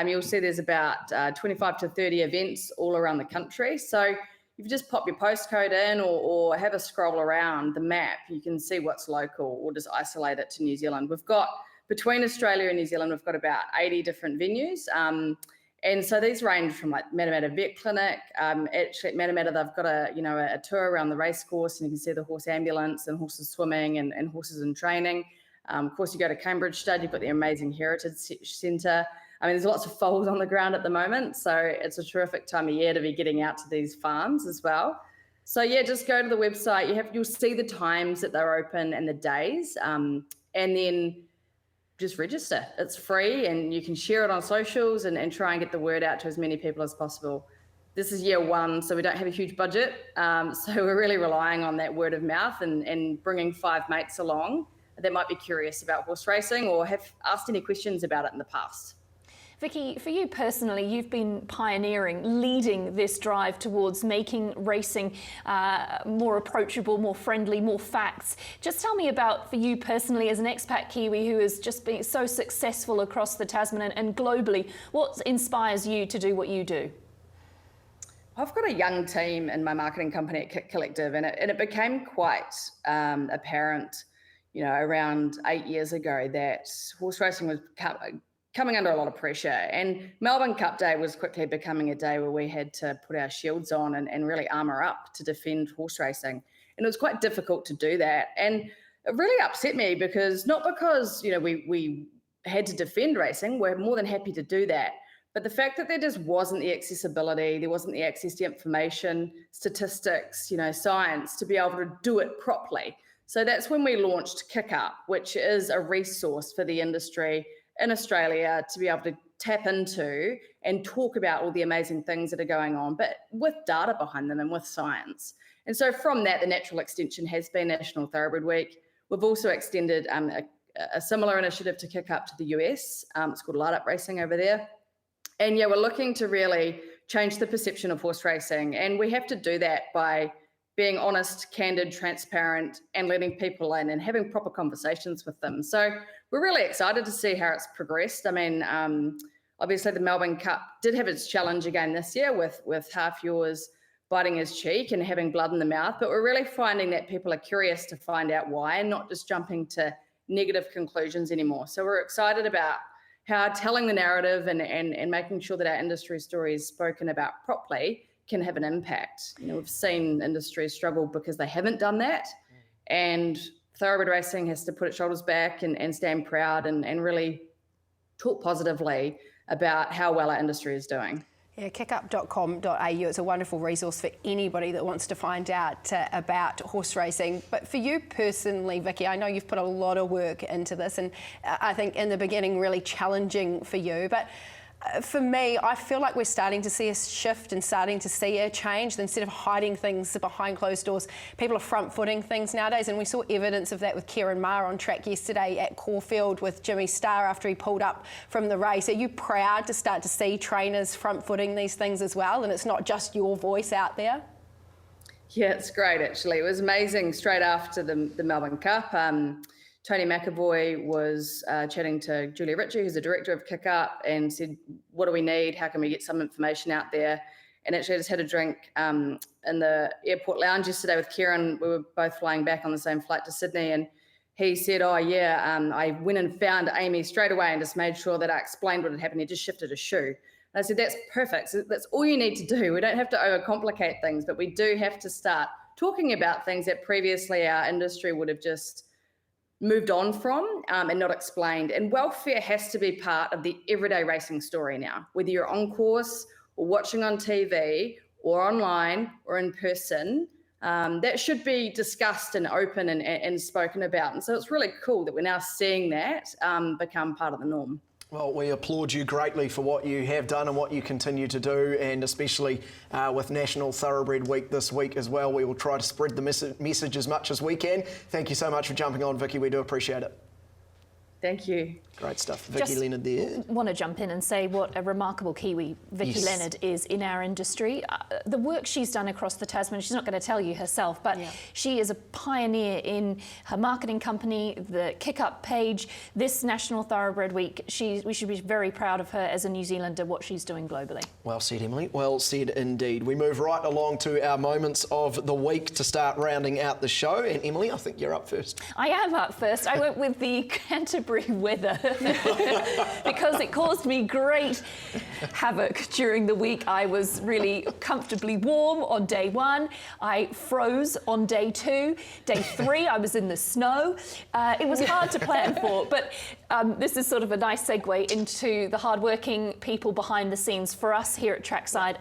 You'll see there's about 25 to 30 events all around the country. So if you just pop your postcode in or have a scroll around the map, you can see what's local or just isolate it to New Zealand. We've got, between Australia and New Zealand, we've got about 80 different venues. And so these range from like Matamata Vet Clinic. Actually at Matamata, they've got a tour around the race course and you can see the horse ambulance and horses swimming and horses in training. Of course, you go to Cambridge Stud, you've got the amazing Heritage Centre. There's lots of foals on the ground at the moment, so it's a terrific time of year to be getting out to these farms as well. So yeah, just go to the website. You'll see the times that they're open and the days, and then just register. It's free and you can share it on socials and try and get the word out to as many people as possible. This is year one, so we don't have a huge budget. So we're really relying on that word of mouth and bringing 5 mates along that might be curious about horse racing or have asked any questions about it in the past. Vicky, for you personally, you've been pioneering, leading this drive towards making racing more approachable, more friendly, more facts. Just tell me about, for you personally, as an expat Kiwi who has just been so successful across the Tasman and globally, what inspires you to do what you do? I've got a young team in my marketing company at Kit Collective, and it became quite apparent, around 8 years ago that horse racing was coming under a lot of pressure. And Melbourne Cup Day was quickly becoming a day where we had to put our shields on and really armour up to defend horse racing. And it was quite difficult to do that. And it really upset me because, not because, we had to defend racing, we're more than happy to do that. But the fact that there just wasn't the accessibility, there wasn't the access to information, statistics, science to be able to do it properly. So that's when we launched Kick Up, which is a resource for the industry in Australia to be able to tap into and talk about all the amazing things that are going on, but with data behind them and with science. And so from that, the natural extension has been National Thoroughbred Week. We've also extended a similar initiative to Kick Up to the US. It's called Light Up Racing over there. And yeah, we're looking to really change the perception of horse racing. And we have to do that by being honest, candid, transparent, and letting people in and having proper conversations with them. So we're really excited to see how it's progressed. Obviously the Melbourne Cup did have its challenge again this year with Half Yours biting his cheek and having blood in the mouth, but we're really finding that people are curious to find out why and not just jumping to negative conclusions anymore. So we're excited about how telling the narrative and making sure that our industry story is spoken about properly can have an impact. We've seen industries struggle because they haven't done that, and thoroughbred racing has to put its shoulders back and stand proud and really talk positively about how well our industry is doing. Yeah, kickup.com.au. It's a wonderful resource for anybody that wants to find out about horse racing. But for you personally, Vicky, I know you've put a lot of work into this, and I think in the beginning really challenging for you. But for me, I feel like we're starting to see a shift and starting to see a change. Instead of hiding things behind closed doors, people are front-footing things nowadays, and we saw evidence of that with Kieran Maher on track yesterday at Caulfield with Jimmy Starr after he pulled up from the race. Are you proud to start to see trainers front-footing these things as well, and it's not just your voice out there? Yeah, it's great, actually. It was amazing. Straight after the Melbourne Cup, Tony McAvoy was chatting to Julia Ritchie, who's the director of Kick Up, and said, what do we need? How can we get some information out there? And actually I just had a drink in the airport lounge yesterday with Kieran. We were both flying back on the same flight to Sydney, and he said, I went and found Amy straight away and just made sure that I explained what had happened. He just shifted a shoe. And I said, that's perfect. So that's all you need to do. We don't have to overcomplicate things, but we do have to start talking about things that previously our industry would have just moved on from and not explained. And welfare has to be part of the everyday racing story now, whether you're on course or watching on TV or online or in person, that should be discussed and open and spoken about. And so it's really cool that we're now seeing that become part of the norm. Well, we applaud you greatly for what you have done and what you continue to do, and especially with National Thoroughbred Week this week as well. We will try to spread the message as much as we can. Thank you so much for jumping on, Vicky. We do appreciate it. Thank you. Great stuff. Vicky Leonard there. Want to jump in and say what a remarkable Kiwi Vicky Leonard is in our industry. The work she's done across the Tasman, she's not going to tell you herself, but she is a pioneer in her marketing company, the Kick Up page, this National Thoroughbred Week. We should be very proud of her as a New Zealander, what she's doing globally. Well said, Emily. Well said indeed. We move right along to our moments of the week to start rounding out the show. And Emily, I think you're up first. I am up first. I went with the Canterbury weather because it caused me great havoc during the week. I was really comfortably warm on day 1. I froze on day 2. Day 3, I was in the snow. It was hard to plan for, but this is sort of a nice segue into the hardworking people behind the scenes for us here at Trackside.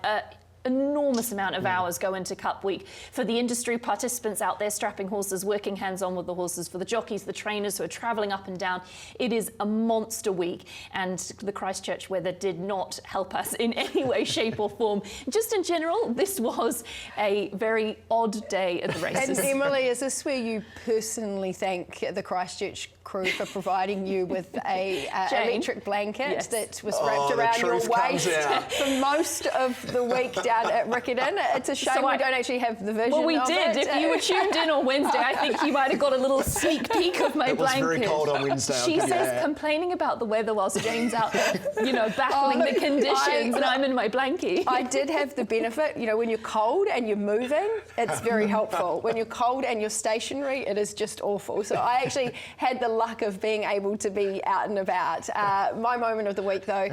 Enormous amount of hours go into Cup Week for the industry participants out there strapping horses, working hands-on with the horses, for the jockeys, the trainers who are travelling up and down. It is a monster week, and the Christchurch weather did not help us in any way, shape or form. Just in general, this was a very odd day at the races. And Emily, is this where you personally thank the Christchurch crew for providing you with a electric blanket that was wrapped around your waist for most of the week down at Riccarton? It's a shame we don't actually have the vision. Well, we of did. it. If you were tuned in on Wednesday, I think you might have got a little sneak peek of my blanket. It was very cold on Wednesday. She says complaining about the weather whilst Jane's out there, battling the conditions, and I'm in my blankie. I did have the benefit, when you're cold and you're moving, it's very helpful. When you're cold and you're stationary, it is just awful. So I actually had the luck of being able to be out and about. My moment of the week, though,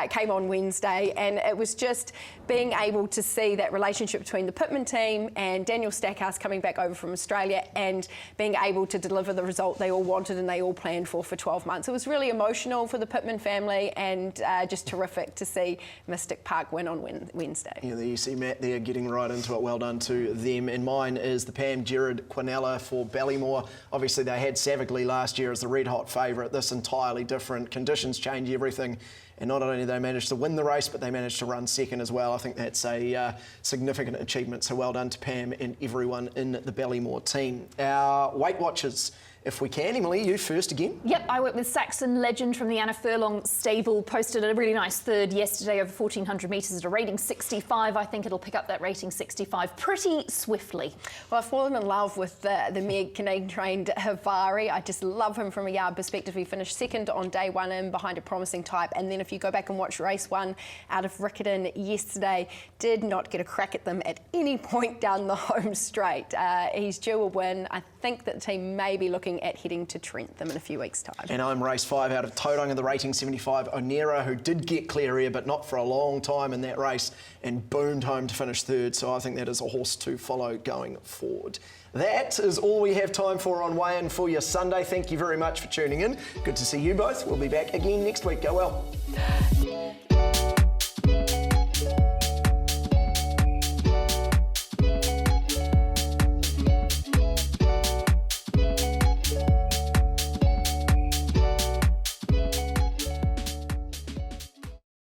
came on Wednesday, and it was just being able to see that relationship between the Pitman team and Daniel Stackhouse coming back over from Australia and being able to deliver the result they all wanted and they all planned for 12 months. It was really emotional for the Pitman family, and just terrific to see Mystic Park win on Wednesday. Yeah, there you see Matt there getting right into it. Well done to them. And mine is the Pam Gerard Quinella for Ballymore. Obviously, they had Savagely last year as the red hot favourite. This entirely different. Conditions change everything. And not only did they manage to win the race, but they managed to run second as well. I think that's a significant achievement. So well done to Pam and everyone in the Ballymore team. Our Weight Watchers, if we can. Emily, you first again. Yep, I went with Saxon Legend from the Anna Furlong stable. Posted a really nice third yesterday over 1,400 metres at a rating 65. I think it'll pick up that rating 65 pretty swiftly. Well, I've fallen in love with the Meg Canadian-trained Havari. I just love him from a yard perspective. He finished second on day 1 in behind a promising type. And then if you go back and watch race 1 out of Riccarton yesterday, did not get a crack at them at any point down the home straight. He's due a win. I think that the team may be looking at heading to Trentham in a few weeks' time. And I'm race 5 out of Tauranga, the rating 75, Onera, who did get clear air, but not for a long time in that race, and boomed home to finish third. So I think that is a horse to follow going forward. That is all we have time for on Weigh In for your Sunday. Thank you very much for tuning in. Good to see you both. We'll be back again next week. Go well.